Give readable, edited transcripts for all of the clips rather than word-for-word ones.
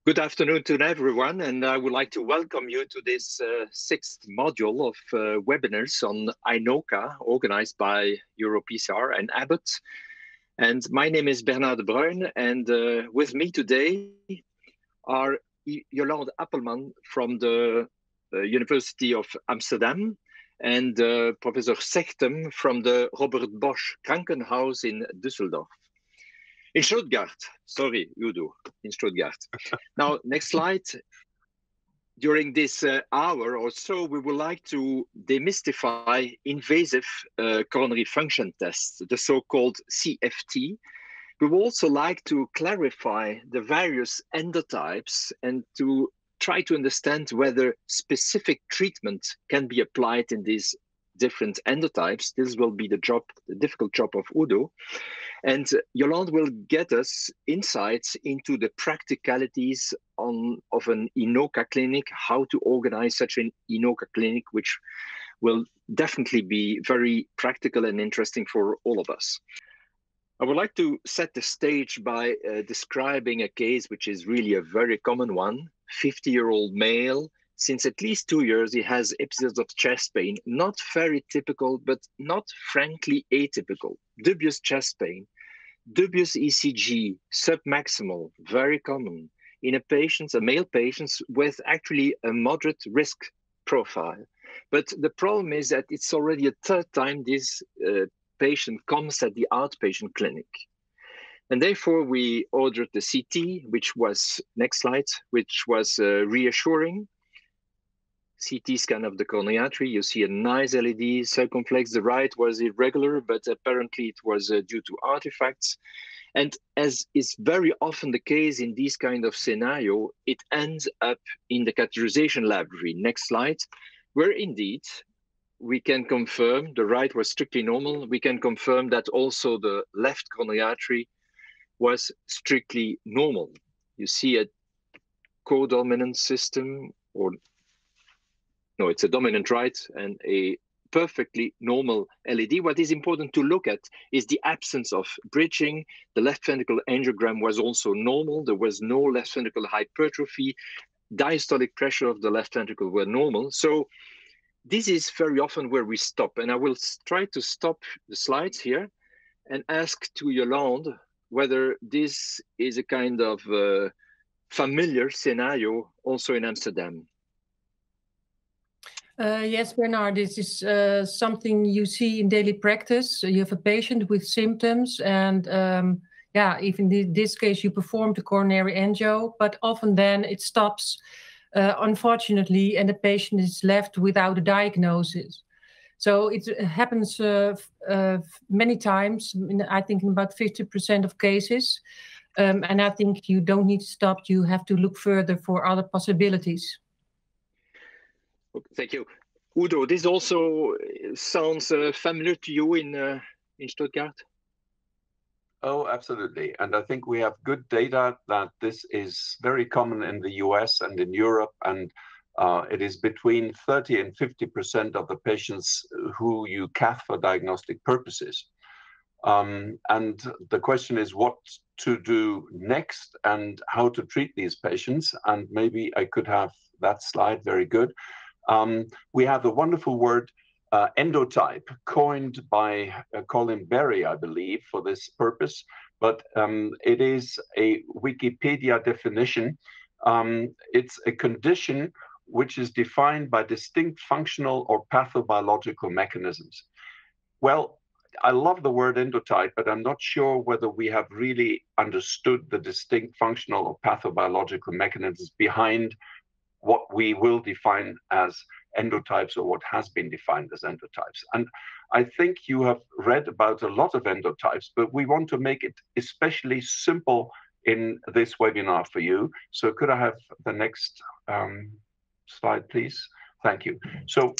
Good afternoon to everyone, and I would like to welcome you to this sixth module of webinars on INOCA, organized by EuroPCR and Abbott. And my name is Bernard de Bruyn, and with me today are Jolande Appelman from the University of Amsterdam and Professor Sechtem from the Robert Bosch Krankenhaus in Düsseldorf. In Stuttgart, sorry, Udo, in Stuttgart. Now, next slide. During this hour or so, we would like to demystify invasive coronary function tests, the so-called CFT. We would also like to clarify the various endotypes and to try to understand whether specific treatment can be applied in these different endotypes. This will be the difficult job of Udo. And Jolande will get us insights into the practicalities of an INOCA clinic, how to organize such an INOCA clinic, which will definitely be very practical and interesting for all of us. I would like to set the stage by describing a case which is really a very common one. 50-year-old male. Since at least 2 years, he has episodes of chest pain, not very typical, but not frankly atypical. Dubious chest pain, dubious ECG, submaximal, very common in a male patient with actually a moderate risk profile. But the problem is that it's already a third time this patient comes at the outpatient clinic. And therefore, we ordered the CT, which was, next slide, which was reassuring. CT scan of the coronary artery, you see a nice LED circumflex. The right was irregular, but apparently it was due to artifacts. And as is very often the case in this kind of scenario, it ends up in the catheterization laboratory. Next slide, where indeed we can confirm the right was strictly normal. We can confirm that also the left coronary artery was strictly normal. You see a codominant system, or no, it's a dominant right and a perfectly normal LED. What is important to look at is the absence of bridging. The left ventricle angiogram was also normal. There was no left ventricular hypertrophy. Diastolic pressure of the left ventricle were normal. So this is very often where we stop. And I will try to stop the slides here and ask to Jolande whether this is a kind of familiar scenario also in Amsterdam. Yes, Bernard, this is something you see in daily practice. So you have a patient with symptoms and even in this case, you perform the coronary angio, but often then it stops, unfortunately, and the patient is left without a diagnosis. So it happens many times, I think in about 50% of cases. And I think you don't need to stop, you have to look further for other possibilities. Thank you. Udo, this also sounds familiar to you in Stuttgart? Oh, absolutely. And I think we have good data that this is very common in the US and in Europe. And it is between 30 and 50% of the patients who you cath for diagnostic purposes. And the question is what to do next and how to treat these patients. And maybe I could have that slide, very good. We have the wonderful word endotype, coined by Colin Berry, I believe, for this purpose, but it is a Wikipedia definition. It's a condition which is defined by distinct functional or pathobiological mechanisms. Well, I love the word endotype, but I'm not sure whether we have really understood the distinct functional or pathobiological mechanisms behind what we will define as endotypes or what has been defined as endotypes. And I think you have read about a lot of endotypes, but we want to make it especially simple in this webinar for you. So could I have the next slide, please? Thank you. So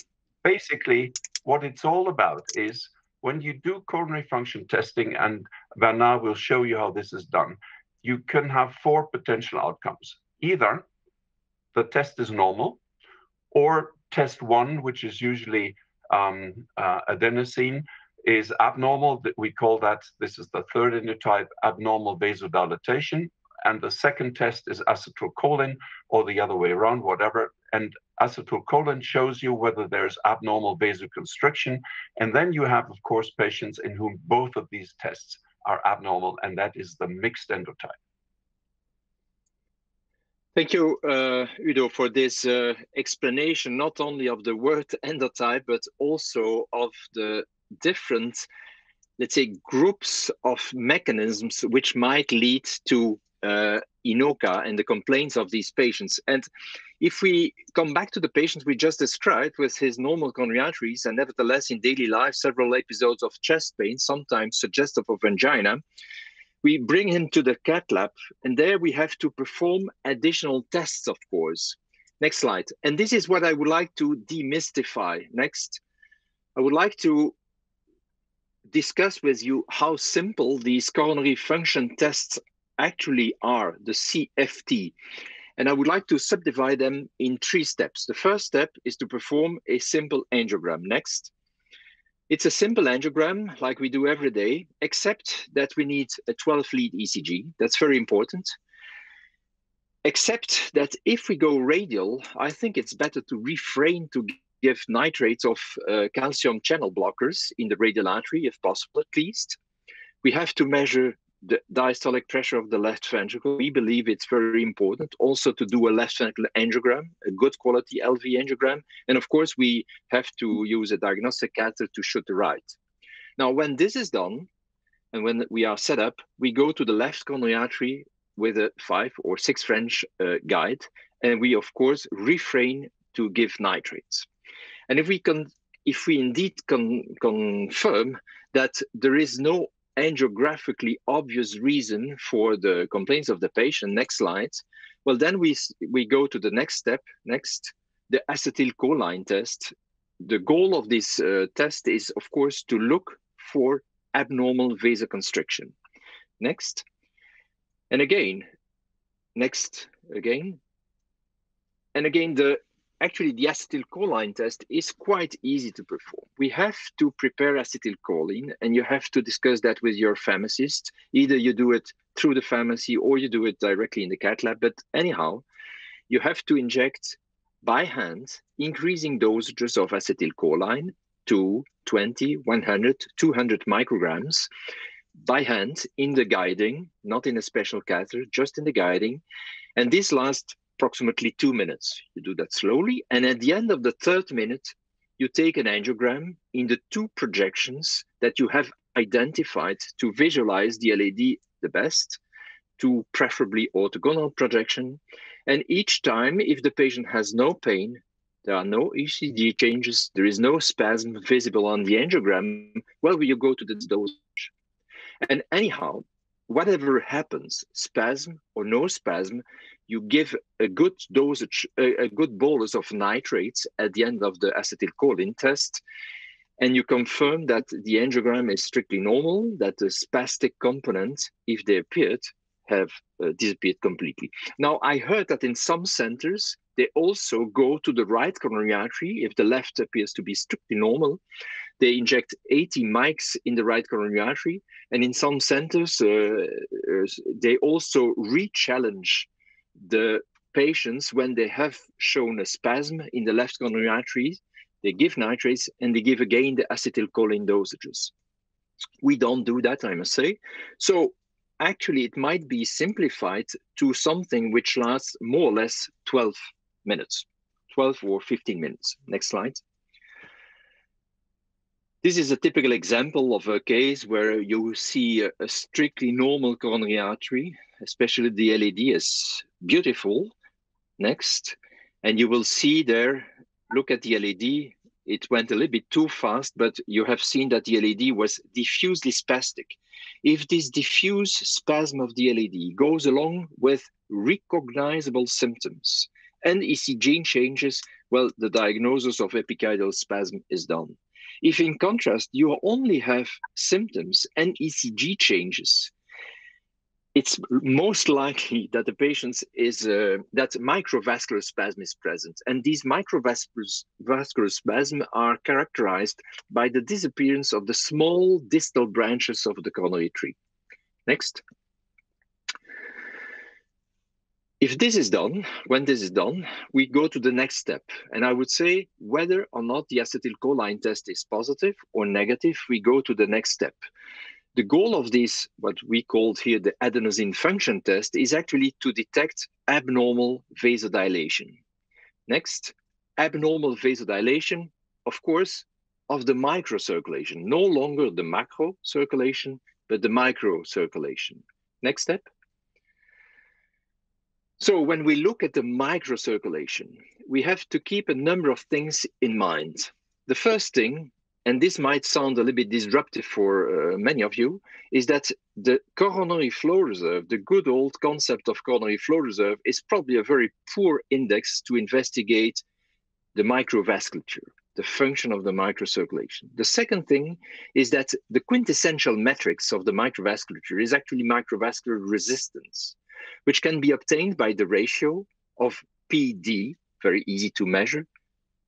basically what it's all about is when you do coronary function testing, and Bernard will show you how this is done, you can have 4 potential outcomes. Either the test is normal, or test 1, which is usually adenosine, is abnormal. We call that, this is the third endotype, abnormal vasodilatation. and the second test is acetylcholine, or the other way around, whatever. And acetylcholine shows you whether there's abnormal vasoconstriction. And then you have, of course, patients in whom both of these tests are abnormal, and that is the mixed endotype. Thank you, Udo, for this explanation, not only of the word endotype, but also of the different, let's say, groups of mechanisms which might lead to INOCA and the complaints of these patients. And if we come back to the patient we just described with his normal coronary arteries, and nevertheless in daily life, several episodes of chest pain, sometimes suggestive of angina, we bring him to the cath lab, and there we have to perform additional tests, of course. Next slide. And this is what I would like to demystify. Next. I would like to discuss with you how simple these coronary function tests actually are, the CFT. And I would like to subdivide them in 3 steps. The first step is to perform a simple angiogram. Next. It's a simple angiogram like we do every day, except that we need a 12-lead ECG. That's very important. Except that if we go radial, I think it's better to refrain to give nitrates of calcium channel blockers in the radial artery, if possible, at least. We have to measure the diastolic pressure of the left ventricle. We believe it's very important also to do a left ventricular angiogram, a good quality LV angiogram. And of course, we have to use a diagnostic catheter to shoot the right. Now, when this is done, and when we are set up, we go to the left coronary artery with a 5 or 6 French guide. And we, of course, refrain to give nitrates. And if we indeed confirm that there is no angiographically obvious reason for the complaints of the patient, next slide, well, then we go to the next step, next, the acetylcholine test. The goal of this test is, of course, to look for abnormal vasoconstriction. Next. And again, next, again. And again, actually, the acetylcholine test is quite easy to perform. We have to prepare acetylcholine, and you have to discuss that with your pharmacist. Either you do it through the pharmacy or you do it directly in the cath lab. But anyhow, you have to inject by hand increasing dosages of acetylcholine to 20, 100, 200 micrograms by hand in the guiding, not in a special catheter, just in the guiding. And this lasts approximately 2 minutes. You do that slowly. And at the end of the 3rd minute, you take an angiogram in the 2 projections that you have identified to visualize the LAD the best, 2 preferably orthogonal projection. And each time, if the patient has no pain, there are no ECG changes, there is no spasm visible on the angiogram, well, you go to the dosage. And anyhow, whatever happens, spasm or no spasm, you give a good dosage, a good bolus of nitrates at the end of the acetylcholine test, and you confirm that the angiogram is strictly normal, that the spastic components, if they appeared, have disappeared completely. Now, I heard that in some centers, they also go to the right coronary artery. If the left appears to be strictly normal, they inject 80 mics in the right coronary artery. And in some centers, they also re-challenge the patients when they have shown a spasm in the left coronary artery. They give nitrates and they give again the acetylcholine dosages. We don't do that, I must say. So actually, it might be simplified to something which lasts more or less 12 minutes, 12 or 15 minutes. Next slide. This is a typical example of a case where you see a strictly normal coronary artery, especially the LAD is beautiful. Next. And you will see there, look at the LAD. It went a little bit too fast, but you have seen that the LAD was diffusely spastic. If this diffuse spasm of the LAD goes along with recognizable symptoms and ECG changes, well, the diagnosis of epicardial spasm is done. If in contrast, you only have symptoms and ECG changes, it's most likely that the patient is, that microvascular spasm is present. And these microvascular spasms are characterized by the disappearance of the small distal branches of the coronary tree. Next. If this is done, when this is done, we go to the next step. And I would say whether or not the acetylcholine test is positive or negative, we go to the next step. The goal of this, what we called here the adenosine function test, is actually to detect abnormal vasodilation. Next, abnormal vasodilation, of course, of the microcirculation, no longer the macro circulation, but the microcirculation. Next step. So when we look at the microcirculation, we have to keep a number of things in mind. The first thing, and this might sound a little bit disruptive for many of you, is that the coronary flow reserve, the good old concept of coronary flow reserve, is probably a very poor index to investigate the microvasculature, the function of the microcirculation. The second thing is that the quintessential metrics of the microvasculature is actually microvascular resistance, which can be obtained by the ratio of PD, very easy to measure,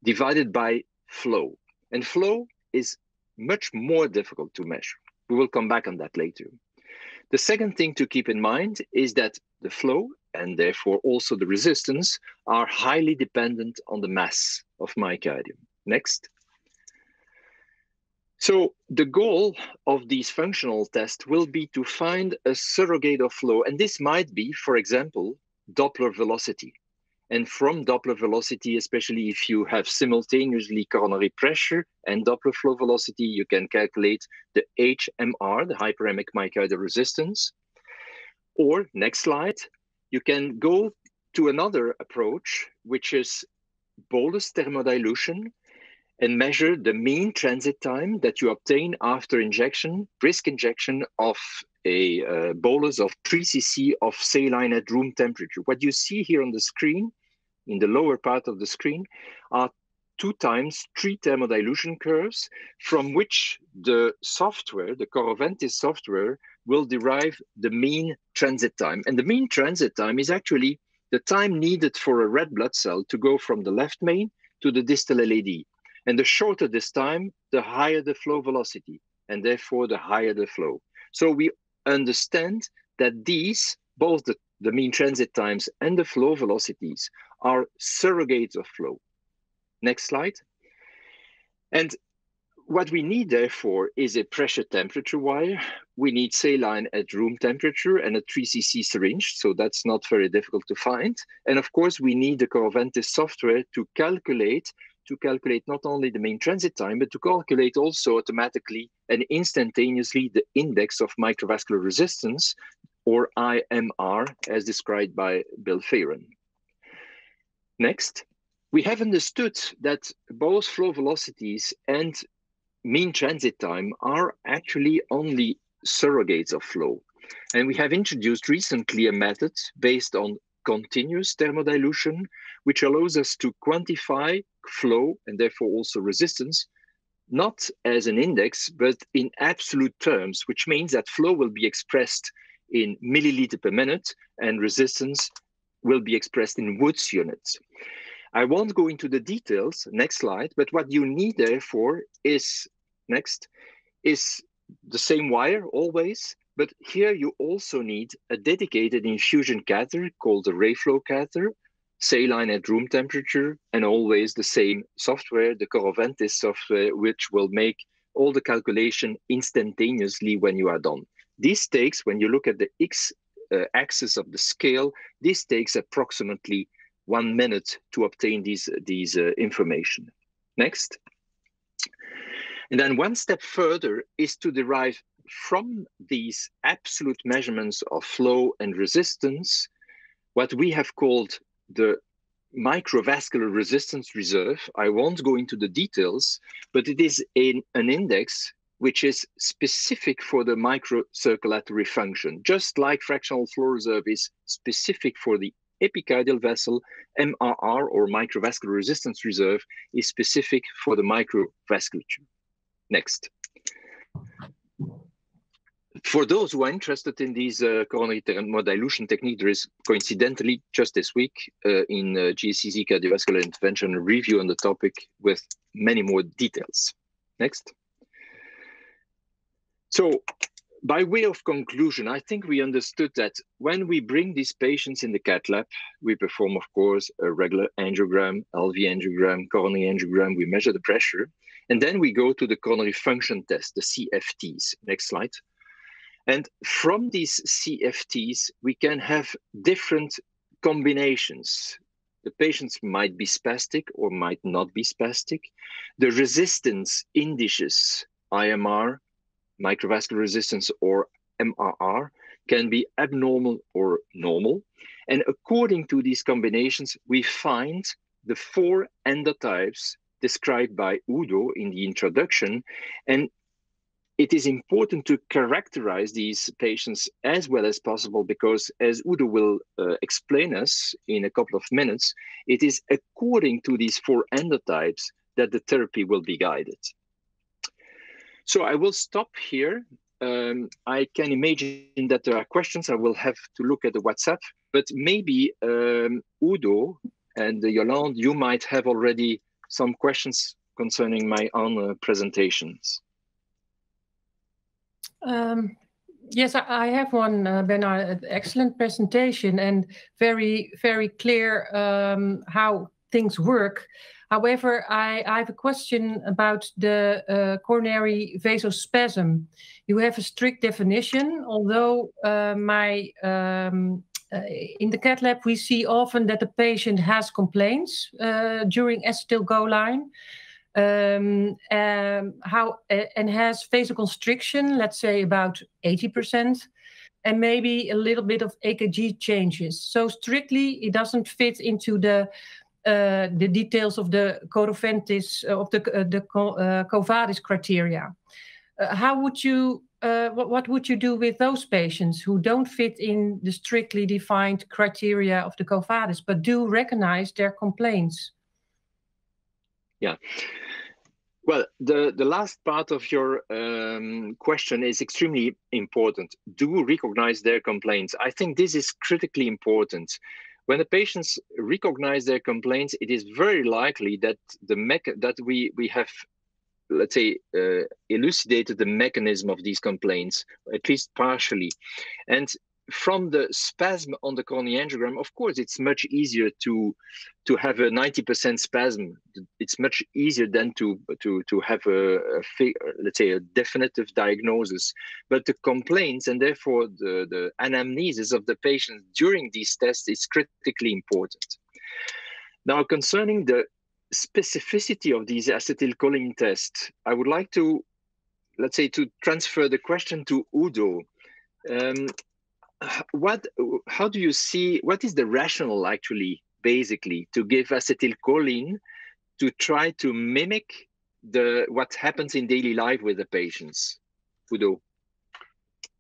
divided by flow. And flow is much more difficult to measure. We will come back on that later. The second thing to keep in mind is that the flow, and therefore also the resistance, are highly dependent on the mass of myocardium. Next. So the goal of these functional tests will be to find a surrogate of flow. And this might be, for example, Doppler velocity. And from Doppler velocity, especially if you have simultaneously coronary pressure and Doppler flow velocity, you can calculate the HMR, the hyperemic myocardial resistance. Or, next slide, you can go to another approach, which is bolus thermodilution, and measure the mean transit time that you obtain after injection, brisk injection of a bolus of 3 cc of saline at room temperature. What you see here on the screen, in the lower part of the screen, are 2 times 3 thermodilution curves from which the software, the Coroventis software, will derive the mean transit time. And the mean transit time is actually the time needed for a red blood cell to go from the left main to the distal LAD. And the shorter this time, the higher the flow velocity, and therefore the higher the flow. So we understand that these, both the mean transit times and the flow velocities, are surrogates of flow. Next slide. And what we need, therefore, is a pressure temperature wire. We need saline at room temperature and a 3 cc syringe, so that's not very difficult to find. And of course, we need the Coroventis software to calculate not only the mean transit time, but to calculate also automatically and instantaneously the index of microvascular resistance, or IMR, as described by Bill Fearon. Next, we have understood that both flow velocities and mean transit time are actually only surrogates of flow. And we have introduced recently a method based on continuous thermodilution, which allows us to quantify flow and therefore also resistance, not as an index, but in absolute terms, which means that flow will be expressed in milliliter per minute and resistance will be expressed in Woods units. I won't go into the details, next slide, but what you need therefore is, next, is the same wire always, but here you also need a dedicated infusion catheter called the Rayflow catheter, saline at room temperature, and always the same software, the Coroventis software, which will make all the calculation instantaneously when you are done. This takes, when you look at the x-axis of the scale, this takes approximately 1 minute to obtain these information. Next. And then one step further is to derive from these absolute measurements of flow and resistance what we have called the microvascular resistance reserve. I won't go into the details, but it is an index which is specific for the microcirculatory function. Just like fractional flow reserve is specific for the epicardial vessel, MRR, or microvascular resistance reserve, is specific for the microvasculature. Next. For those who are interested in these coronary thermodilution technique, there is coincidentally just this week in GCC Cardiovascular Intervention a review on the topic with many more details. Next. So by way of conclusion, I think we understood that when we bring these patients in the cath lab, we perform, of course, a regular angiogram, LV angiogram, coronary angiogram, we measure the pressure, and then we go to the coronary function test, the CFTs. Next slide. And from these CFTs, we can have different combinations. The patients might be spastic or might not be spastic. The resistance indices, IMR, microvascular resistance, or MRR, can be abnormal or normal. And according to these combinations, we find the 4 endotypes described by Udo in the introduction. And it is important to characterize these patients as well as possible, because as Udo will explain us in a couple of minutes, it is according to these 4 endotypes that the therapy will be guided. So I will stop here. I can imagine that there are questions. I will have to look at the WhatsApp, but maybe Udo and Yolande, you might have already some questions concerning my own presentations. Yes, I have one, Bernard. Excellent presentation and very, very clear how things work. However, I have a question about the coronary vasospasm. You have a strict definition, although in the cath lab we see often that the patient has complaints during acetylcholine. And has vasoconstriction, let's say about 80%, and maybe a little bit of EKG changes. So strictly, it doesn't fit into the details of the Coroventis of the Covadis criteria. How would you? What would you do with those patients who don't fit in the strictly defined criteria of the Covadis, but do recognize their complaints? Yeah. Well, the last part of your question is extremely important. Do recognize their complaints. I think this is critically important. When the patients recognize their complaints, it is very likely that we have, let's say, elucidated the mechanism of these complaints, at least partially. And from the spasm on the coronary angiogram, of course, it's much easier to have a 90% spasm. It's much easier than to have let's say, a definitive diagnosis. But the complaints and therefore the anamnesis of the patient during these tests is critically important. Now, concerning the specificity of these acetylcholine tests, I would like to, let's say, to transfer the question to Udo. How do you see, what is the rationale actually, basically, to give acetylcholine to try to mimic what happens in daily life with the patients? Udo?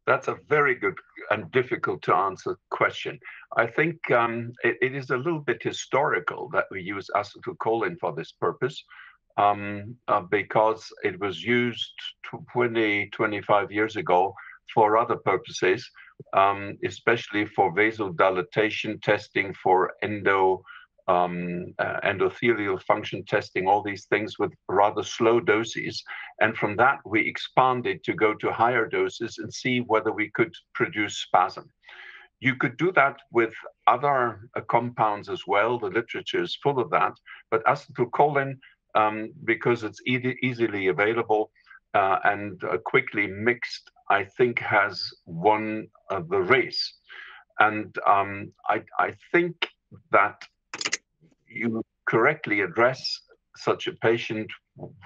That's a very good and difficult to answer question. I think it is a little bit historical that we use acetylcholine for this purpose, because it was used 20-25 years ago for other purposes, especially for vasodilatation testing, for endothelial function testing, all these things with rather slow doses. And from that, we expanded to go to higher doses and see whether we could produce spasm. You could do that with other compounds as well. The literature is full of that. But acetylcholine, because it's easily available and quickly mixed, I think has won the race. And I think that you correctly address such a patient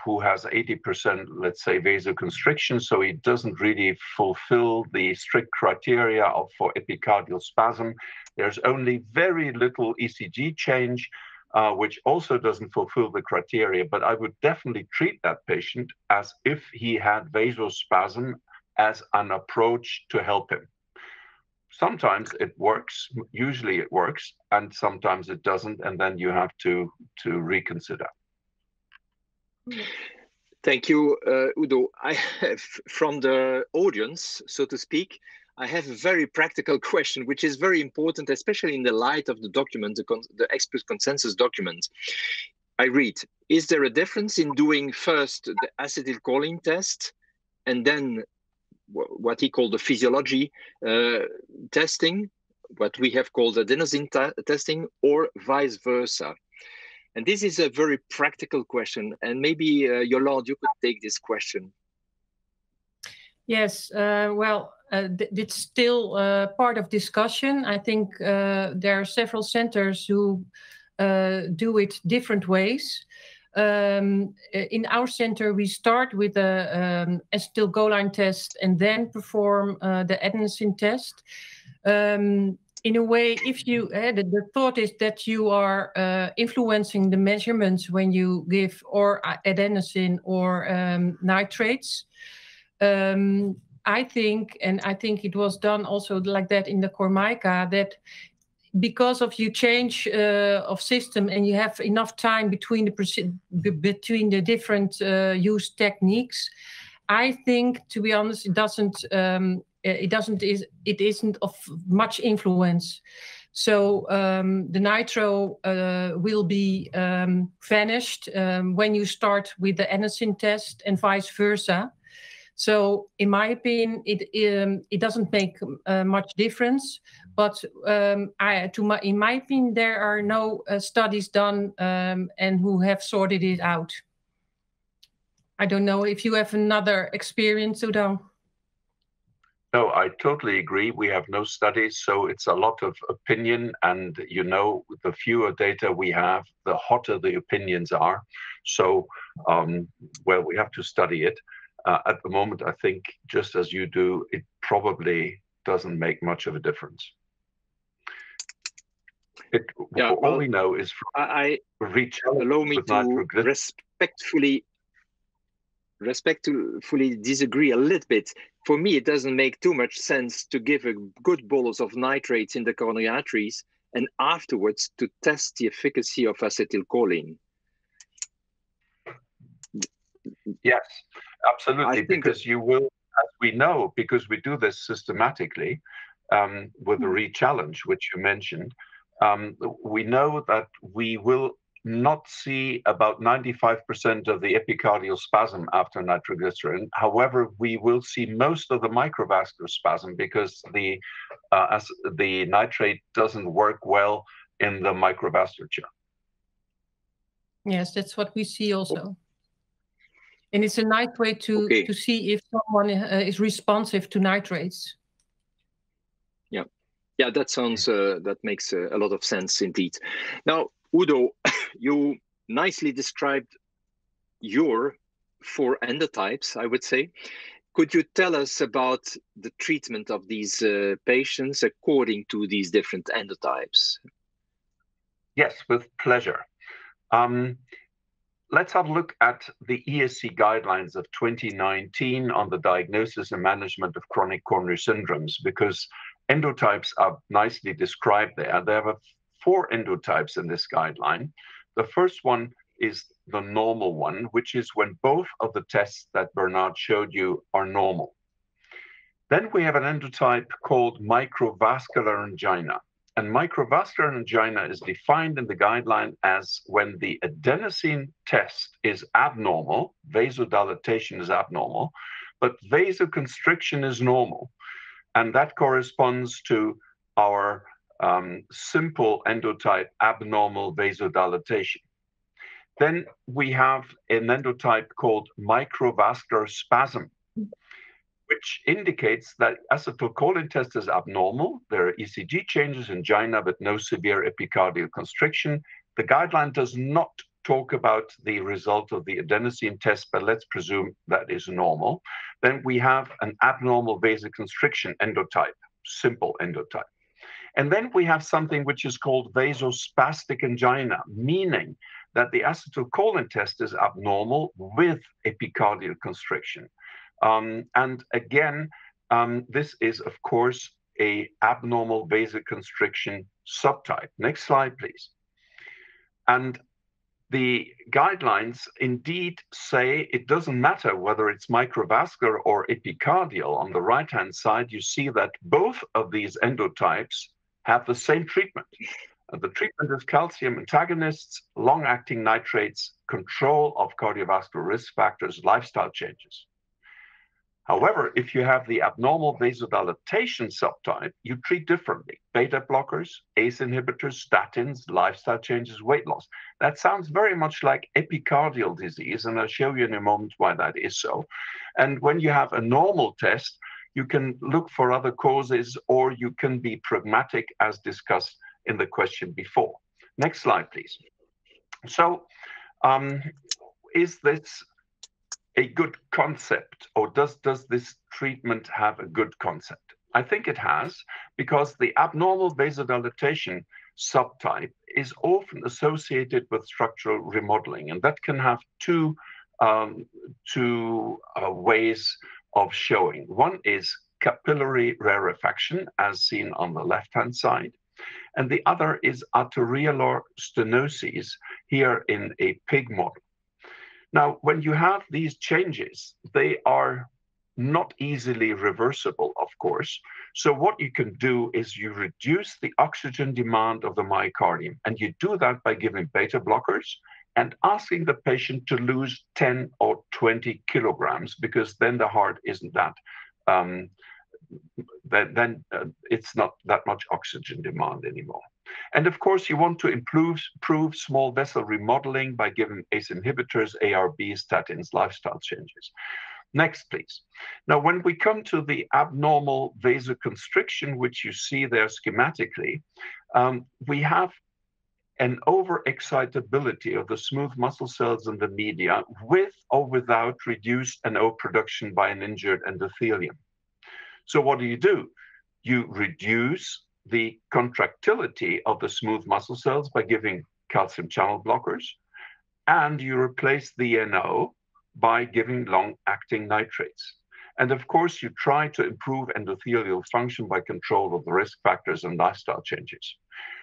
who has 80%, let's say, vasoconstriction, so he doesn't really fulfill the strict criteria for epicardial spasm. There's only very little ECG change, which also doesn't fulfill the criteria, but I would definitely treat that patient as if he had vasospasm as an approach to help him. Sometimes it works, usually it works, and sometimes it doesn't, and then you have to reconsider. Thank you, Udo. I have, from the audience, so to speak, I have a very practical question, which is very important, especially in the light of the document, the expert consensus document. I read, is there a difference in doing first the acetylcholine test and then what he called the physiology testing, what we have called adenosine testing, or vice versa? And this is a very practical question, and maybe Yolande, you could take this question. Yes, well, it's still part of discussion. I think there are several centers who do it different ways. In our center, we start with the acetylcholine test and then perform the adenosine test. In a way, if you the thought is that you are influencing the measurements when you give or adenosine or nitrates. I think it was done also like that in the CORMICA, that because of you change of system and you have enough time between the different use techniques, I think, to be honest, it isn't of much influence. So the nitro will be vanished when you start with the adenosine test and vice versa. So in my opinion, it doesn't make much difference. But in my opinion, there are no studies done and who have sorted it out. I don't know if you have another experience, Udo. No, I totally agree. We have no studies, so it's a lot of opinion. And, you know, the fewer data we have, the hotter the opinions are. So, well, we have to study it. At the moment, I think, just as you do, it probably doesn't make much of a difference. All we know is from allow me to respectfully disagree a little bit. For me, it doesn't make too much sense to give a good bolus of nitrates in the coronary arteries and afterwards to test the efficacy of acetylcholine. Yes, absolutely, because you will, as we know, because we do this systematically with the re-challenge, which you mentioned, we know that we will not see about 95% of the epicardial spasm after nitroglycerin. However, we will see most of the microvascular spasm because the nitrate doesn't work well in the microvasculature. Yes, that's what we see also. And it's a nice way to see if someone is responsive to nitrates. Yeah, that sounds that makes a lot of sense indeed. Now, Udo, you nicely described your 4 endotypes, I would say. Could you tell us about the treatment of these patients according to these different endotypes? Yes, with pleasure. Let's have a look at the ESC guidelines of 2019 on the diagnosis and management of chronic coronary syndromes, because endotypes are nicely described there. There are 4 endotypes in this guideline. The first one is the normal one, which is when both of the tests that Bernard showed you are normal. Then we have an endotype called microvascular angina. And microvascular angina is defined in the guideline as when the adenosine test is abnormal, vasodilatation is abnormal, but vasoconstriction is normal. And that corresponds to our simple endotype, abnormal vasodilatation. Then we have an endotype called microvascular spasm, which indicates that acetylcholine test is abnormal. There are ECG changes in angina, but no severe epicardial constriction. The guideline does not talk about the result of the adenosine test, but let's presume that is normal. Then we have an abnormal vasoconstriction endotype, simple endotype. And then we have something which is called vasospastic angina, meaning that the acetylcholine test is abnormal with epicardial constriction. And again, this is, of course, an abnormal vasoconstriction subtype. Next slide, please. And the guidelines indeed say it doesn't matter whether it's microvascular or epicardial. On the right-hand side, you see that both of these endotypes have the same treatment. The treatment is calcium antagonists, long-acting nitrates, control of cardiovascular risk factors, lifestyle changes. However, if you have the abnormal vasodilatation subtype, you treat differently. Beta blockers, ACE inhibitors, statins, lifestyle changes, weight loss. That sounds very much like epicardial disease, and I'll show you in a moment why that is so. And when you have a normal test, you can look for other causes, or you can be pragmatic, as discussed in the question before. Next slide, please. So, is this a good concept, or does this treatment have a good concept? I think it has, because the abnormal vasodilatation subtype is often associated with structural remodeling, and that can have two ways of showing. One is capillary rarefaction, as seen on the left-hand side, and the other is arteriolar stenosis, here in a pig model. Now, when you have these changes, they are not easily reversible, of course. So what you can do is you reduce the oxygen demand of the myocardium, and you do that by giving beta blockers and asking the patient to lose 10 or 20 kilograms, because then the heart isn't that, it's not that much oxygen demand anymore. And of course, you want to improve small vessel remodeling by giving ACE inhibitors, ARBs, statins, lifestyle changes. Next, please. Now, when we come to the abnormal vasoconstriction, which you see there schematically, we have an overexcitability of the smooth muscle cells in the media with or without reduced NO production by an injured endothelium. So what do? You reduce the contractility of the smooth muscle cells by giving calcium channel blockers, and you replace the NO by giving long-acting nitrates. And of course, you try to improve endothelial function by control of the risk factors and lifestyle changes.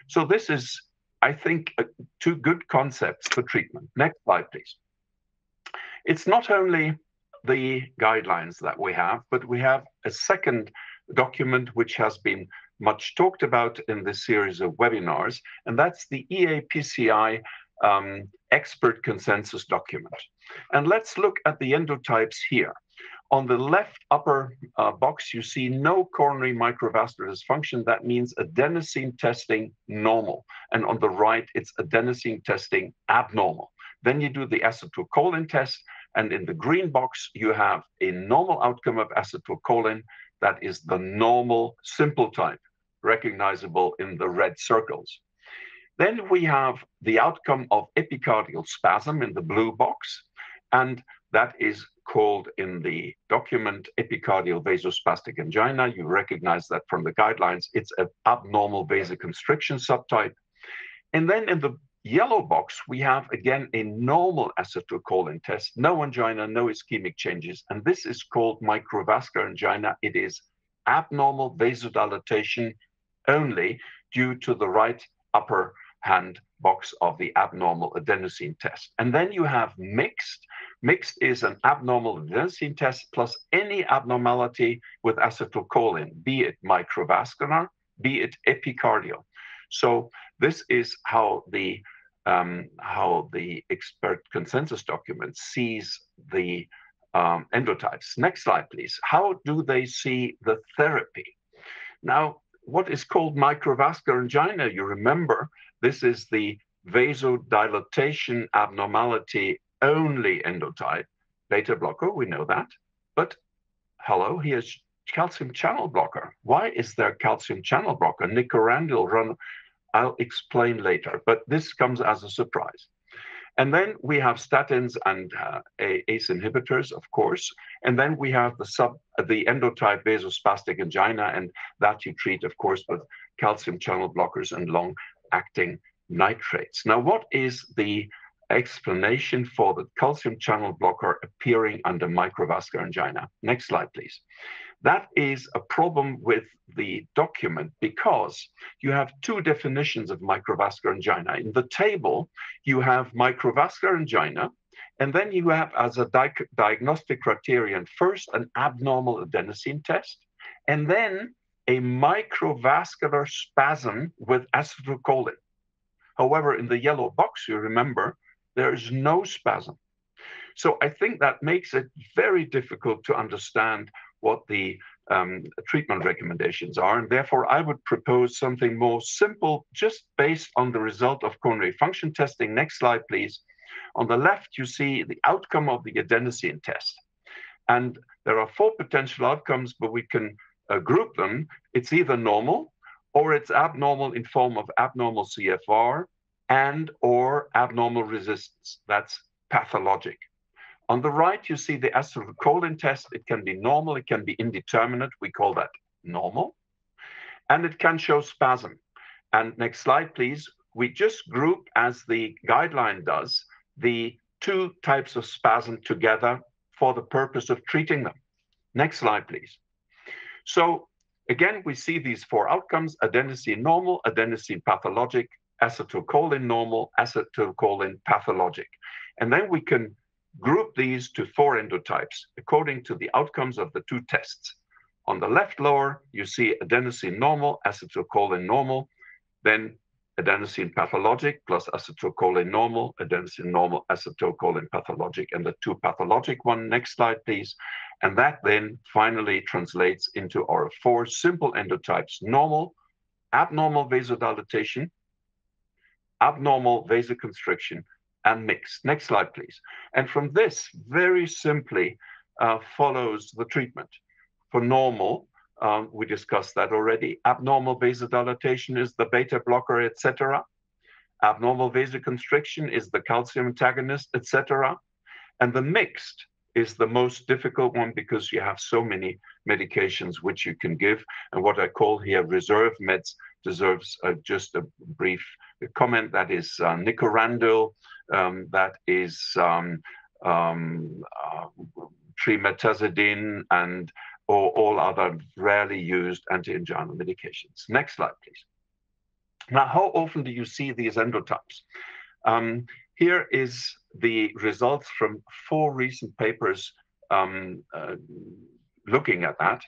So this is, I think, two good concepts for treatment. Next slide, please. It's not only the guidelines that we have, but we have a second document which has been much talked about in this series of webinars, and that's the EAPCI expert consensus document. And let's look at the endotypes here. On the left upper box, you see no coronary microvascular dysfunction. That means adenosine testing normal. And on the right, it's adenosine testing abnormal. Then you do the acetylcholine test, and in the green box, you have a normal outcome of acetylcholine. That is the normal simple type, recognizable in the red circles. Then we have the outcome of epicardial spasm in the blue box, and that is called in the document epicardial vasospastic angina. You recognize that from the guidelines. It's an abnormal vasoconstriction subtype. And then in the yellow box, we have again a normal acetylcholine test, no angina, no ischemic changes, and this is called microvascular angina. It is abnormal vasodilatation only due to the right upper hand box of the abnormal adenosine test. And then you have mixed. Mixed is an abnormal adenosine test plus any abnormality with acetylcholine, be it microvascular, be it epicardial. So this is how the expert consensus document sees the endotypes. Next slide, please. How do they see the therapy? Now, what is called microvascular angina, you remember, this is the vasodilatation abnormality only endotype. Beta blocker, we know that. But hello, here's calcium channel blocker. Why is there calcium channel blocker? Nicorandil run, I'll explain later, but this comes as a surprise. And then we have statins and ACE inhibitors, of course. And then we have the endotype vasospastic angina, and that you treat, of course, with calcium channel blockers and long-acting nitrates. Now, what is the explanation for the calcium channel blocker appearing under microvascular angina? Next slide, please. That is a problem with the document because you have two definitions of microvascular angina. In the table, you have microvascular angina, and then you have as a diagnostic criterion, first an abnormal adenosine test, and then a microvascular spasm with acetylcholine. However, in the yellow box, you remember, there is no spasm. So I think that makes it very difficult to understand what the treatment recommendations are, and therefore I would propose something more simple, just based on the result of coronary function testing. Next slide, please. On the left, you see the outcome of the adenosine test. And there are 4 potential outcomes, but we can group them. It's either normal, or it's abnormal in form of abnormal CFR and or abnormal resistance. That's pathologic. On the right, you see the acetylcholine test. It can be normal, it can be indeterminate. We call that normal. And it can show spasm. And next slide, please. We just group, as the guideline does, the 2 types of spasm together for the purpose of treating them. Next slide, please. So again, we see these 4 outcomes: adenosine normal, adenosine pathologic, acetylcholine normal, acetylcholine pathologic. And then we can group these to 4 endotypes according to the outcomes of the 2 tests. On the left lower, you see adenosine normal, acetylcholine normal, then adenosine pathologic plus acetylcholine normal, adenosine normal, acetylcholine pathologic, and the 2 pathologic one. Next slide, please. And that then finally translates into our 4 simple endotypes: normal, abnormal vasodilatation, abnormal vasoconstriction, and mixed. Next slide, please. And from this, very simply follows the treatment. For normal, we discussed that already. Abnormal vasodilatation is the beta blocker, etc. Abnormal vasoconstriction is the calcium antagonist, etc. And the mixed is the most difficult one, because you have so many medications which you can give. And what I call here reserve meds deserves just a brief comment. That is nicorandil, that is trimetazidine, and all other rarely used anti-anginal medications. Next slide, please. Now, how often do you see these endotypes? Here is the results from 4 recent papers looking at that.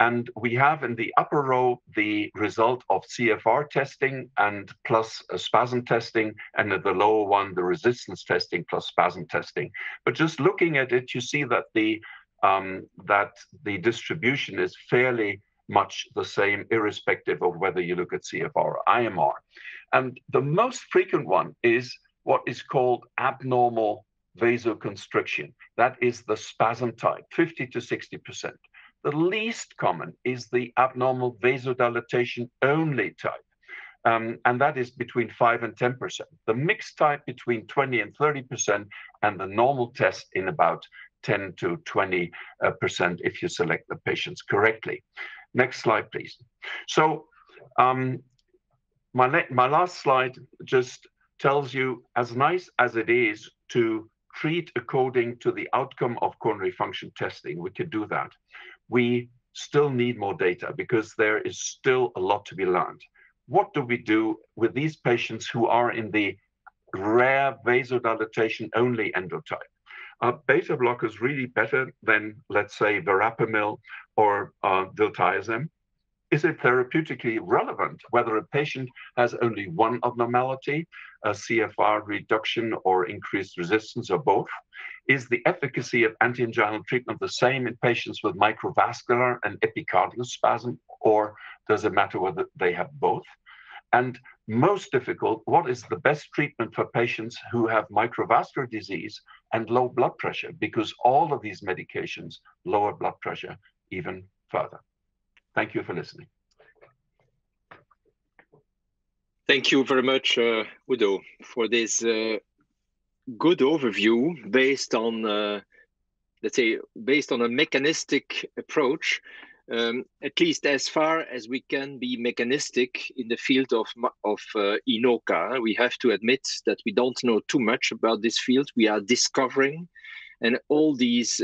And we have in the upper row the result of CFR testing and plus spasm testing, and in the lower one, the resistance testing plus spasm testing. But just looking at it, you see that the distribution is fairly much the same, irrespective of whether you look at CFR or IMR. And the most frequent one is what is called abnormal vasoconstriction. That is the spasm type, 50 to 60%. The least common is the abnormal vasodilatation only type, and that is between 5 and 10%. The mixed type between 20 and 30%, and the normal test in about 10 to 20% if you select the patients correctly. Next slide, please. So my last slide just tells you, as nice as it is to treat according to the outcome of coronary function testing, we could do that. We still need more data, because there is still a lot to be learned. What do we do with these patients who are in the rare vasodilatation only endotype? Are beta blockers really better than, let's say, verapamil or diltiazem? Is it therapeutically relevant whether a patient has only one abnormality, a CFR reduction or increased resistance, or both? Is the efficacy of anti-anginal treatment the same in patients with microvascular and epicardial spasm, or does it matter whether they have both? And most difficult, what is the best treatment for patients who have microvascular disease and low blood pressure? Because all of these medications lower blood pressure even further. Thank you for listening. Thank you very much, Udo, for this good overview based on, let's say, based on a mechanistic approach, at least as far as we can be mechanistic in the field of INOCA. We have to admit that we don't know too much about this field. We are discovering, and all these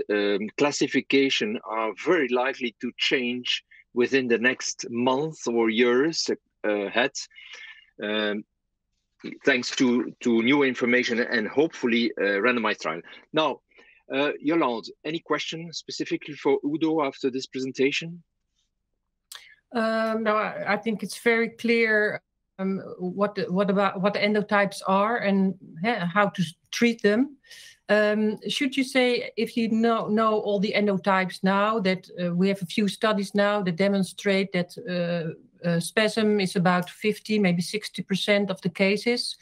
classifications are very likely to change within the next month or years ahead, thanks to new information and hopefully randomized trial. Now, Yolande, any question specifically for Udo after this presentation? No, I think it's very clear what the endotypes are and how to treat them. Should you say, if you know all the endotypes now, that we have a few studies now that demonstrate that spasm is about 50, maybe 60% of the cases,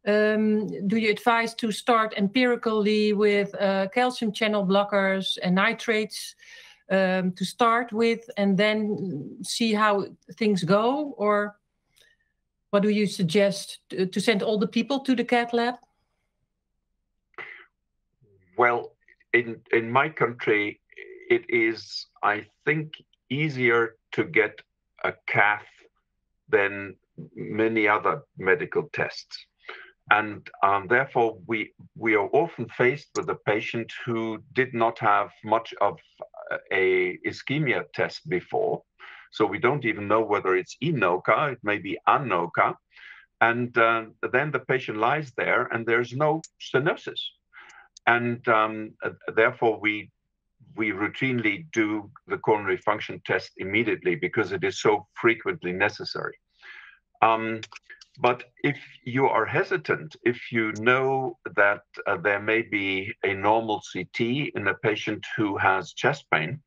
do you advise to start empirically with calcium channel blockers and nitrates to start with, and then see how things go? Or what do you suggest, to send all the people to the cath lab? Well, in my country, it is, I think, easier to get a cath than many other medical tests. And therefore, we are often faced with a patient who did not have much of a ischemia test before. So we don't even know whether it's INOCA, it may be ANOCA. And then the patient lies there and there's no stenosis. And therefore, we routinely do the coronary function test immediately because it is so frequently necessary. But if you are hesitant, if you know that there may be a normal CT in a patient who has chest pain,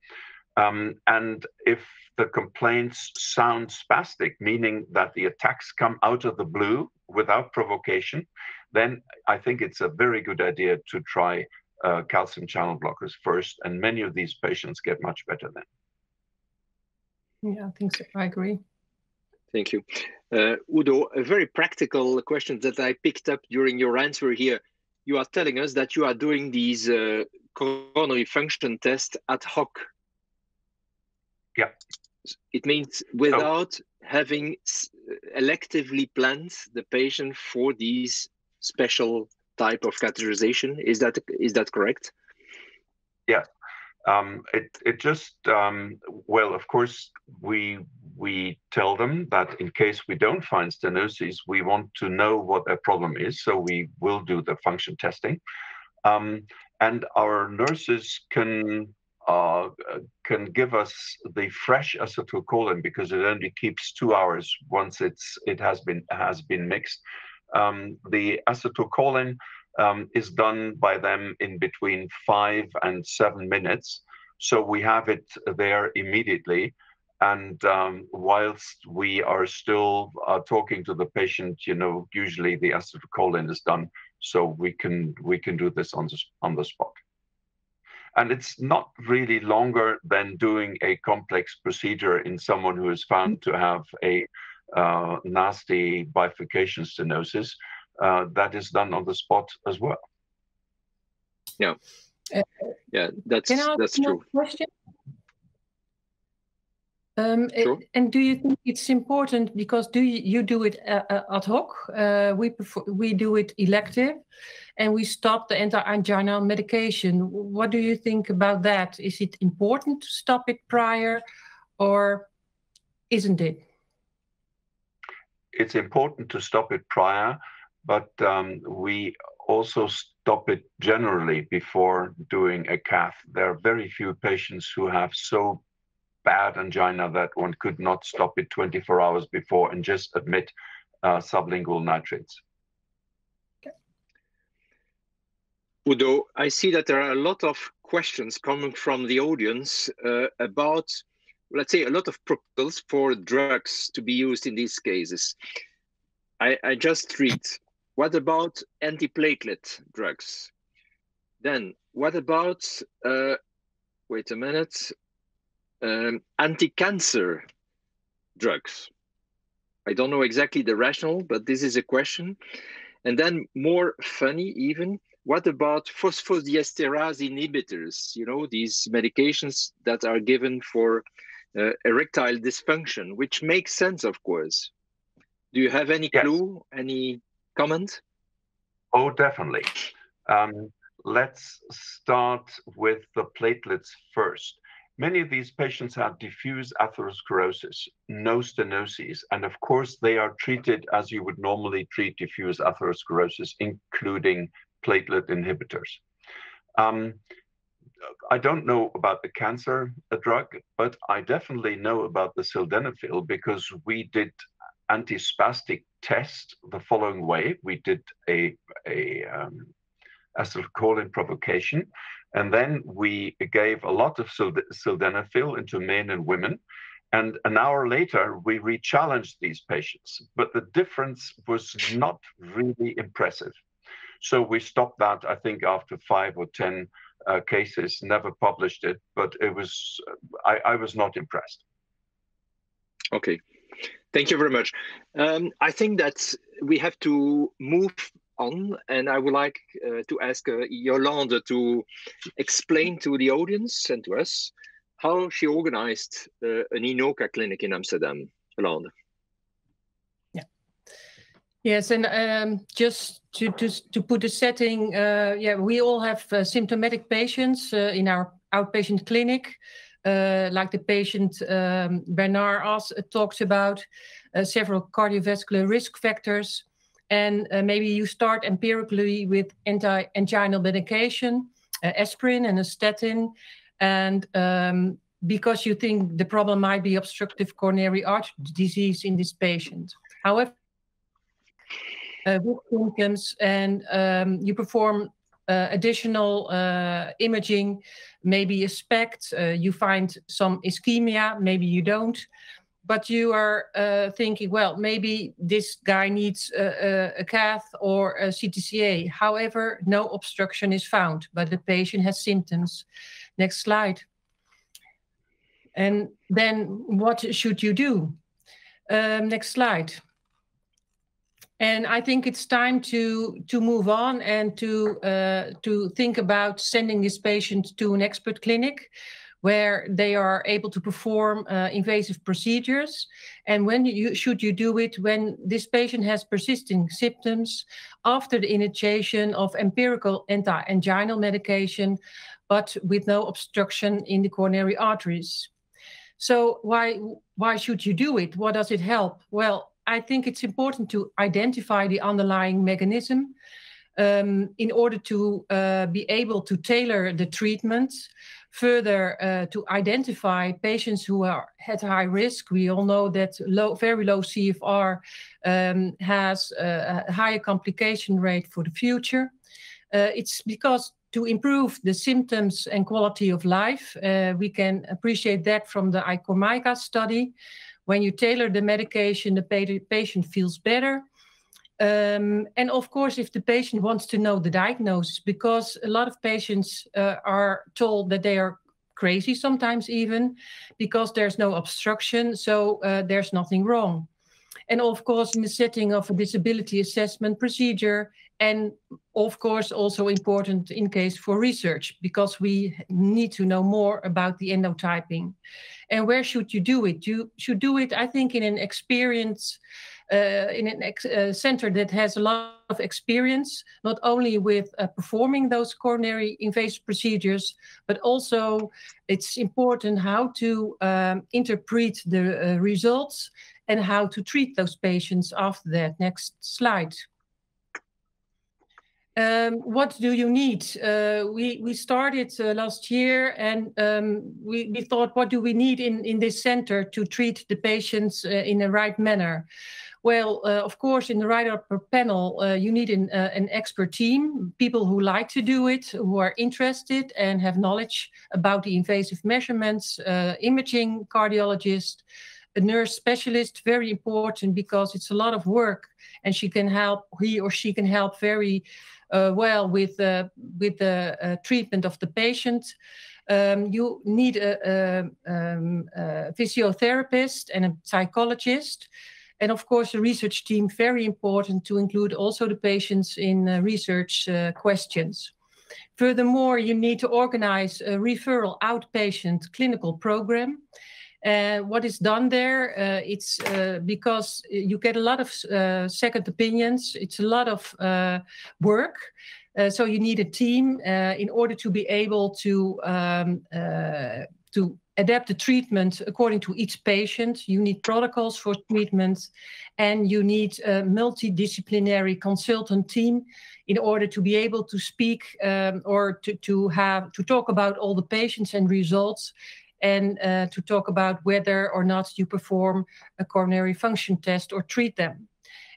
and if the complaints sound spastic, meaning that the attacks come out of the blue without provocation, then I think it's a very good idea to try calcium channel blockers first, and many of these patients get much better then. Yeah, I think so. I agree. Thank you. Udo, a very practical question that I picked up during your answer here. You are telling us that you are doing these coronary function tests ad hoc. Yeah. It means without having electively planned the patient for these special type of catheterization. Is that correct? Yeah. It just, well, of course, we tell them that in case we don't find stenosis, we want to know what their problem is. So we will do the function testing. And our nurses can give us the fresh acetylcholine because it only keeps 2 hours once it has been mixed. The acetylcholine is done by them in between 5 and 7 minutes. So we have it there immediately. And whilst we are still talking to the patient, usually the acetylcholine is done. So we can do this on the spot. And it's not really longer than doing a complex procedure in someone who is found to have a nasty bifurcation stenosis. That is done on the spot as well. Yeah, yeah, that's true. Question? Sure. And do you think it's important, because you do it ad hoc? We do it elective, and we stop the anti-anginal medication. What do you think about that? Is it important to stop it prior, or isn't it? It's important to stop it prior, but we also stop it generally before doing a cath. There are very few patients who have so bad angina that one could not stop it 24 hours before and just admit sublingual nitrates. Okay. Udo, I see that there are a lot of questions coming from the audience about, let's say, a lot of proposals for drugs to be used in these cases. I just read, what about antiplatelet drugs? Then what about, wait a minute, anti-cancer drugs? I don't know exactly the rationale, but this is a question. And then more funny even, what about phosphodiesterase inhibitors? These medications that are given for erectile dysfunction, which makes sense, of course. Do you have any clue, any comment? Oh, definitely. Let's start with the platelets first. Many of these patients have diffuse atherosclerosis, no stenosis, and of course they are treated as you would normally treat diffuse atherosclerosis, including platelet inhibitors. I don't know about the cancer drug, but I definitely know about the sildenafil because we did antispastic test the following way. We did a acetylcholine provocation. And then we gave a lot of sildenafil into men and women. And an hour later, we re-challenged these patients. But the difference was not really impressive. So we stopped that, I think, after 5 or 10 cases, never published it, but it was, I was not impressed. Okay, thank you very much. I think that we have to move on, and I would like to ask Yolande to explain to the audience and to us how she organized an INOCA clinic in Amsterdam. Yolande. Yeah. Yes, and just to put the setting, yeah, we all have symptomatic patients in our outpatient clinic, like the patient Bernard talks about, several cardiovascular risk factors. And maybe you start empirically with anti-anginal medication, aspirin and a statin, and because you think the problem might be obstructive coronary artery disease in this patient. However, with symptoms, and you perform additional imaging, maybe a SPECT, you find some ischemia, maybe you don't. But you are thinking, well, maybe this guy needs a cath or a CTCA. However, no obstruction is found, but the patient has symptoms. Next slide. And then what should you do? Next slide. And I think it's time to move on and to think about sending this patient to an expert clinic, where they are able to perform invasive procedures. And when should you do it? When this patient has persisting symptoms after the initiation of empirical anti-anginal medication, but with no obstruction in the coronary arteries. So why should you do it? What does it help? Well, I think it's important to identify the underlying mechanism in order to be able to tailor the treatment. Further, to identify patients who are at high risk. We all know that very low CFR has a higher complication rate for the future. It's because to improve the symptoms and quality of life, we can appreciate that from the INOCA study. When you tailor the medication, the patient feels better. And of course, if the patient wants to know the diagnosis, because a lot of patients are told that they are crazy sometimes even, because there's no obstruction, so there's nothing wrong. And of course, in the setting of a disability assessment procedure, and of course also important in case for research, because we need to know more about the endotyping. And where should you do it? You should do it, I think, in an experience, in a center that has a lot of experience, not only with performing those coronary invasive procedures, but also it's important how to interpret the results and how to treat those patients after that. Next slide. What do you need? We started last year, and we thought, what do we need in this center to treat the patients in the right manner? Well, of course, in the right upper panel, you need an expert team, people who like to do it, who are interested and have knowledge about the invasive measurements, imaging cardiologist, a nurse specialist, very important because it's a lot of work, and he or she can help very well with the treatment of the patient. You need a physiotherapist and a psychologist. And of course, a research team, very important to include also the patients in research questions. Furthermore, you need to organize a referral outpatient clinical program. What is done there? It's because you get a lot of second opinions. It's a lot of work. So you need a team in order to be able to adapt the treatment according to each patient. You need protocols for treatment, and you need a multidisciplinary consultant team in order to be able to speak or to talk about all the patients and results, and to talk about whether or not you perform a coronary function test or treat them.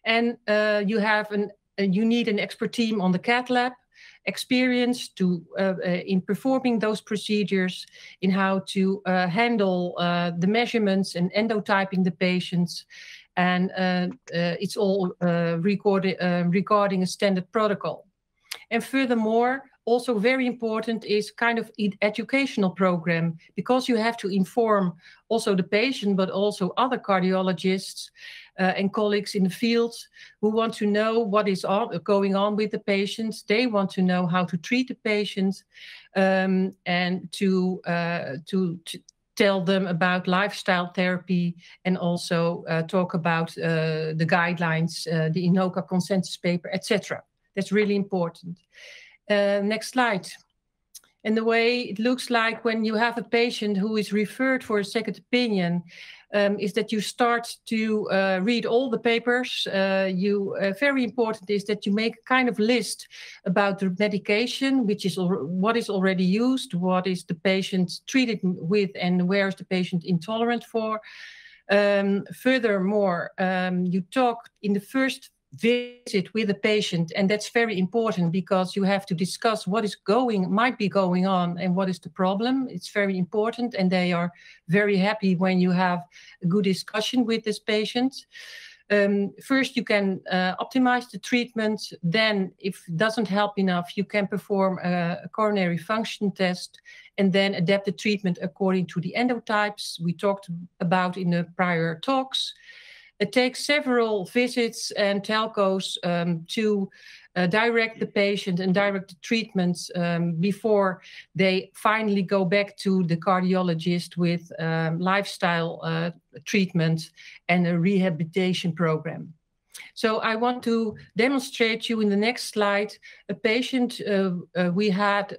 And you need an expert team on the cath lab, experience in performing those procedures, in how to handle the measurements and endotyping the patients. And it's all regarding a standard protocol. And furthermore, also very important is kind of educational program, because you have to inform also the patient, but also other cardiologists and colleagues in the field who want to know what is going on with the patients. They want to know how to treat the patients, and to tell them about lifestyle therapy, and also talk about the guidelines, the INOCA consensus paper, etc. That's really important. Next slide. And the way it looks like when you have a patient who is referred for a second opinion is that you start to read all the papers. Very important is that you make a kind of list about the medication, which is what is already used, what is the patient treated with, and where is the patient intolerant for. Furthermore, you talk in the first visit with the patient, and that's very important, because you have to discuss what might be going on and what is the problem. It's very important, and they are very happy when you have a good discussion with this patient. First, you can optimize the treatment. Then, if it doesn't help enough, you can perform a coronary function test, and then adapt the treatment according to the endotypes we talked about in the prior talks. It takes several visits and telcos to direct the patient and direct the treatments before they finally go back to the cardiologist with lifestyle treatment and a rehabilitation program. So I want to demonstrate you in the next slide a patient we had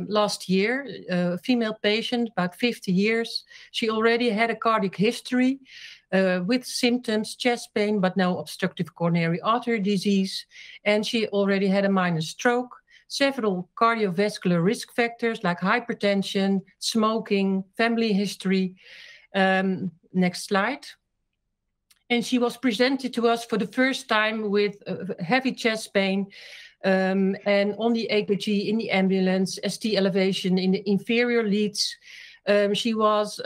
last year, a female patient, about 50 years. She already had a cardiac history with symptoms, chest pain, but no obstructive coronary artery disease. And she already had a minor stroke, several cardiovascular risk factors like hypertension, smoking, family history. Next slide. And she was presented to us for the first time with heavy chest pain, and on the EKG in the ambulance, ST elevation in the inferior leads. She was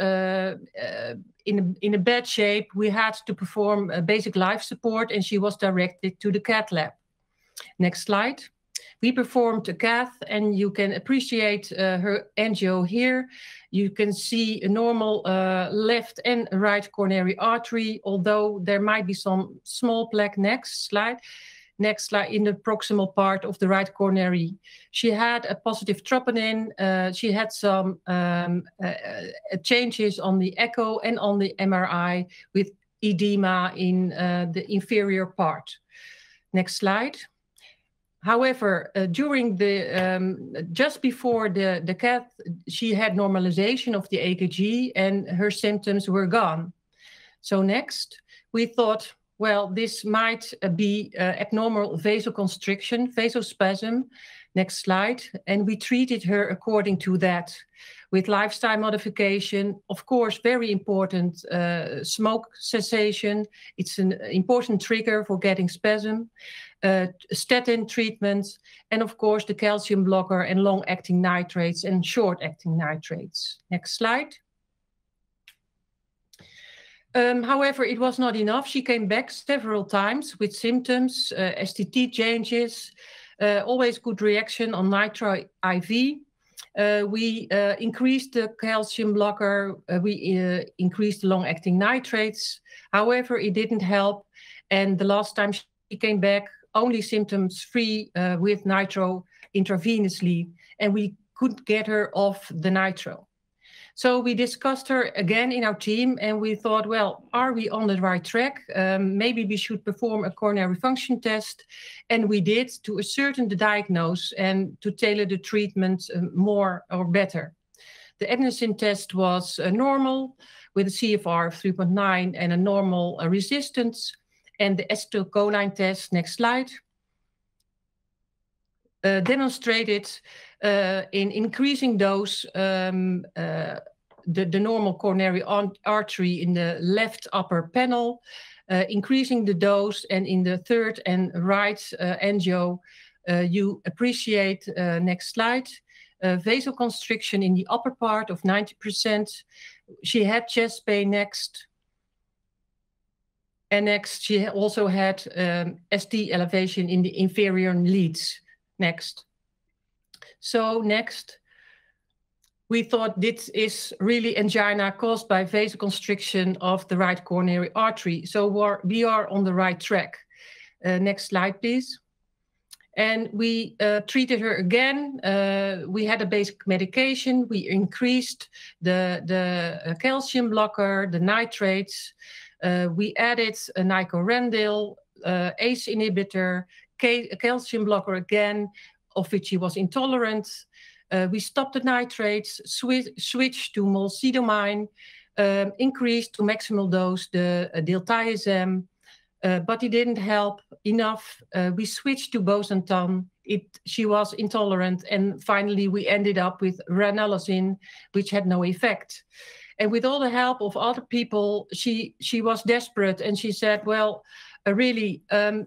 in a bad shape. We had to perform a basic life support, and she was directed to the cath lab. Next slide. We performed a cath, and you can appreciate her angio here. You can see a normal left and right coronary artery, although there might be some small plaque. Next slide. Next slide, in the proximal part of the right coronary. She had a positive troponin. She had some changes on the echo and on the MRI with edema in the inferior part. Next slide. However, during just before the cath, she had normalization of the EKG and her symptoms were gone. So next, we thought, well, this might be abnormal vasoconstriction, vasospasm. Next slide. And we treated her according to that with lifestyle modification. Of course, very important, smoke cessation. It's an important trigger for getting spasm. Statin treatments, and of course the calcium blocker and long-acting nitrates and short-acting nitrates. Next slide. However, it was not enough. She came back several times with symptoms, STT changes, always good reaction on nitro IV. We increased the calcium blocker, we increased the long-acting nitrates. However, it didn't help. And the last time she came back, only symptoms-free with nitro intravenously, and we couldn't get her off the nitro. So we discussed her again in our team, and we thought, well, are we on the right track? Maybe we should perform a coronary function test, and we did, to ascertain the diagnosis and to tailor the treatment more or better. The adenosine test was normal with a CFR of 3.9 and a normal resistance. And the acetylcholine test, next slide, demonstrated in increasing dose the normal coronary artery in the left upper panel, increasing the dose, and in the third and right angio, you appreciate, next slide, vasoconstriction in the upper part of 90%. She had chest pain next. And next, she also had ST elevation in the inferior leads. Next. So next, we thought this is really angina caused by vasoconstriction of the right coronary artery. So we are on the right track. Next slide, please. And we treated her again. We had a basic medication. We increased the calcium blocker, the nitrates. We added a nicorandil, ACE inhibitor, calcium blocker again, of which she was intolerant. We stopped the nitrates, switched to molsidomine, increased to maximal dose the diltiazem, but it didn't help enough. We switched to bosentan. She was intolerant, and finally we ended up with ranolazine, which had no effect. And with all the help of other people, she was desperate, and she said, well, really,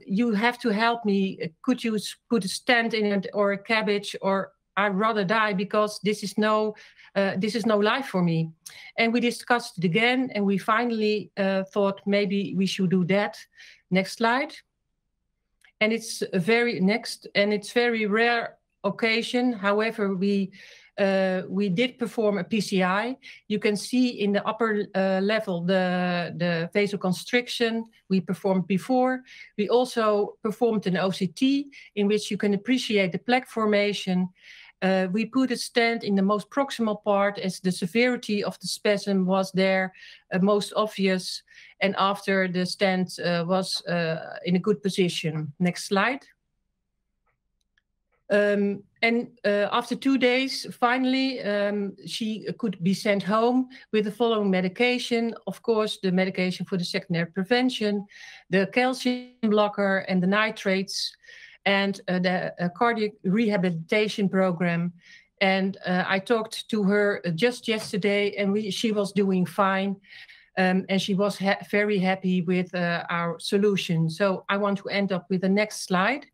you have to help me. Could you put a stent in it or a cabbage, or I'd rather die, because this is no life for me. And we discussed it again, and we finally thought maybe we should do that. Next slide. And it's a very very rare occasion. However, we did perform a PCI. You can see in the upper level the vasoconstriction we performed before. We also performed an OCT in which you can appreciate the plaque formation. We put a stent in the most proximal part as the severity of the spasm was there, most obvious, and after the stent was in a good position. Next slide. After 2 days, finally, she could be sent home with the following medication. Of course, the medication for the secondary prevention, the calcium blocker and the nitrates, and the cardiac rehabilitation program. And I talked to her just yesterday, and she was doing fine. And she was very happy with our solution. So I want to end up with the next slide.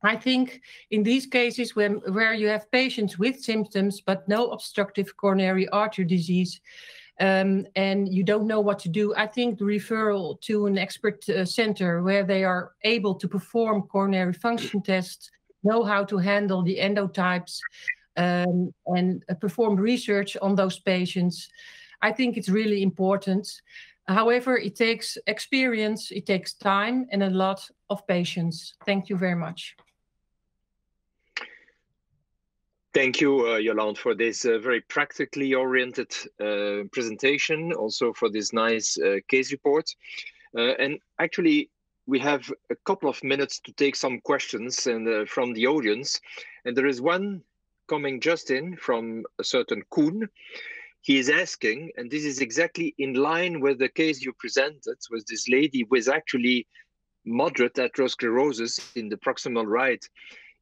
I think in these cases where you have patients with symptoms but no obstructive coronary artery disease, and you don't know what to do, I think the referral to an expert center where they are able to perform coronary function tests, know how to handle the endotypes, and perform research on those patients, I think it's really important. However, it takes experience, it takes time, and a lot of patience. Thank you very much. Thank you, Yolande, for this very practically oriented presentation, also for this nice case report. And actually, we have a couple of minutes to take some questions from the audience. And there is one coming just in from a certain Koen. He is asking, and this is exactly in line with the case you presented, with this lady with actually moderate atherosclerosis in the proximal right.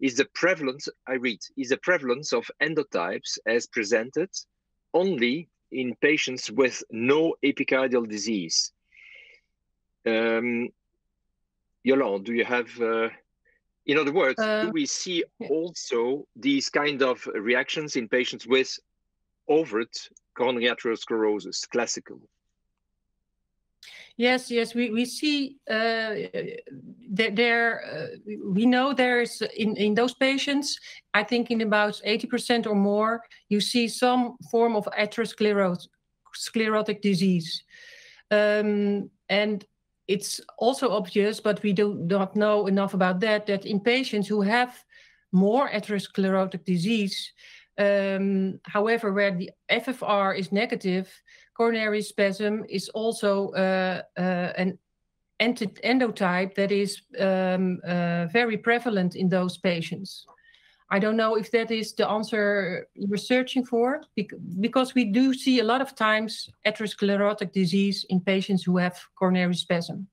Is the prevalence, I read, is the prevalence of endotypes as presented only in patients with no epicardial disease? Yolande, do you have, in other words, do we see also these kind of reactions in patients with overt coronary atherosclerosis, classical? Yes, we see we know there's in those patients, I think in about 80% or more, you see some form of atherosclerotic disease. And it's also obvious, but we do not know enough about that in patients who have more atherosclerotic disease, however, where the FFR is negative, coronary spasm is also an endotype that is very prevalent in those patients. I don't know if that is the answer you're searching for, because we do see a lot of times atherosclerotic disease in patients who have coronary spasm.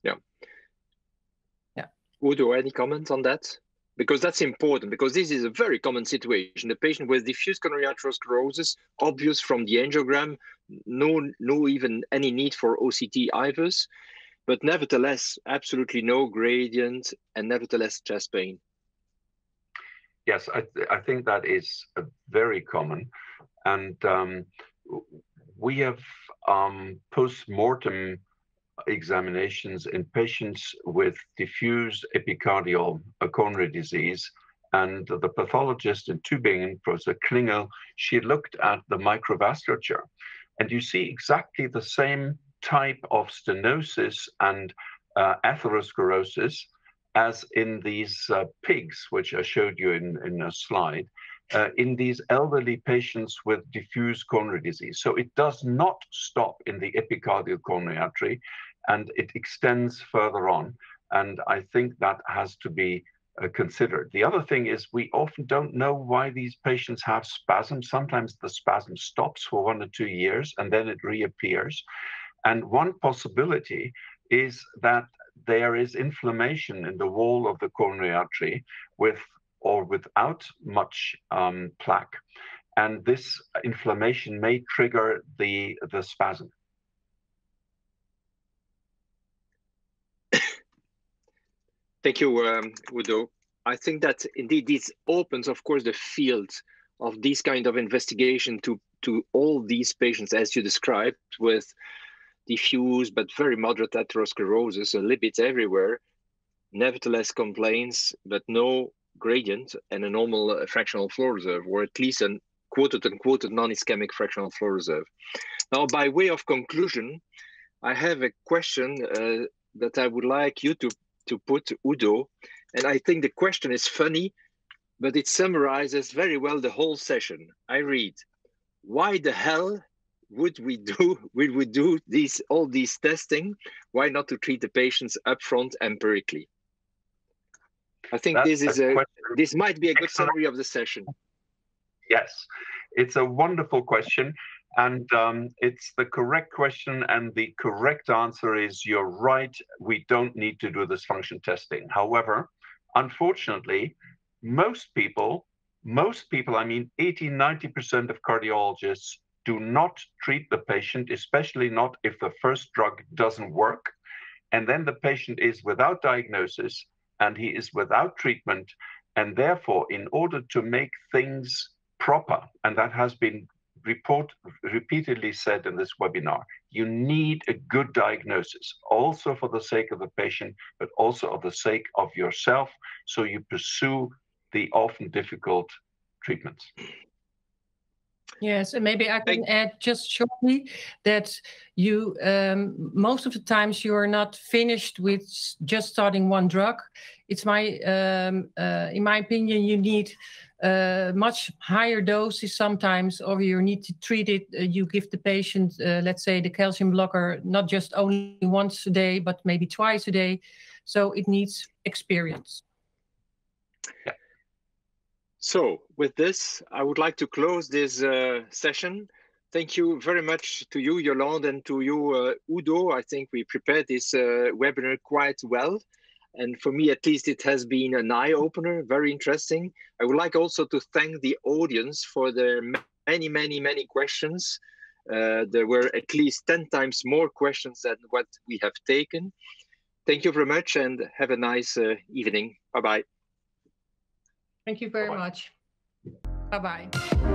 Yeah. Udo, any comment on that? Because that's important, because this is a very common situation. The patient with diffuse coronary atherosclerosis, obvious from the angiogram, no even any need for OCT either. but nevertheless, absolutely no gradient and nevertheless chest pain. Yes, I think that is very common. And we have post-mortem examinations in patients with diffuse epicardial coronary disease. And the pathologist in Tübingen, Professor Klingel, she looked at the microvasculature. And you see exactly the same type of stenosis and atherosclerosis as in these pigs, which I showed you in a slide, in these elderly patients with diffuse coronary disease. So it does not stop in the epicardial coronary artery, and it extends further on. And I think that has to be considered. The other thing is we often don't know why these patients have spasms. Sometimes the spasm stops for 1 or 2 years and then it reappears. And one possibility is that there is inflammation in the wall of the coronary artery with or without much plaque. And this inflammation may trigger the spasm. Thank you, Udo. I think that indeed this opens, of course, the field of this kind of investigation to all these patients, as you described, with diffuse but very moderate atherosclerosis and lipids everywhere, nevertheless complaints, but no gradient and a normal fractional flow reserve, or at least a quoted unquoted non-ischemic fractional flow reserve. Now, by way of conclusion, I have a question that I would like you to put, Udo. And I think the question is funny, but it summarizes very well the whole session. I read, why the hell would we do all these testing? Why not to treat the patients upfront empirically? I think this might be a good summary of the session. Yes, it's a wonderful question. And it's the correct question, and the correct answer is you're right, we don't need to do this function testing. However, unfortunately, most people, I mean 80–90% of cardiologists do not treat the patient, especially not if the first drug doesn't work. And then the patient is without diagnosis and he is without treatment. And therefore, in order to make things proper, and that has been repeatedly said in this webinar, you need a good diagnosis, also for the sake of the patient, but also of the sake of yourself, so you pursue the often difficult treatments. Yes, and maybe I can add just shortly that you, most of the times you are not finished with just starting one drug. It's in my opinion, you need much higher doses sometimes, or you need to treat it. You give the patient, let's say, the calcium blocker, not just only once a day, but maybe twice a day. So it needs experience. Yeah. So with this, I would like to close this session. Thank you very much to you, Yolande, and to you, Udo. I think we prepared this webinar quite well. And for me, at least, it has been an eye-opener, very interesting. I would like also to thank the audience for their many, many, many questions. There were at least 10 times more questions than what we have taken. Thank you very much and have a nice evening. Bye-bye. Thank you very much. Bye-bye.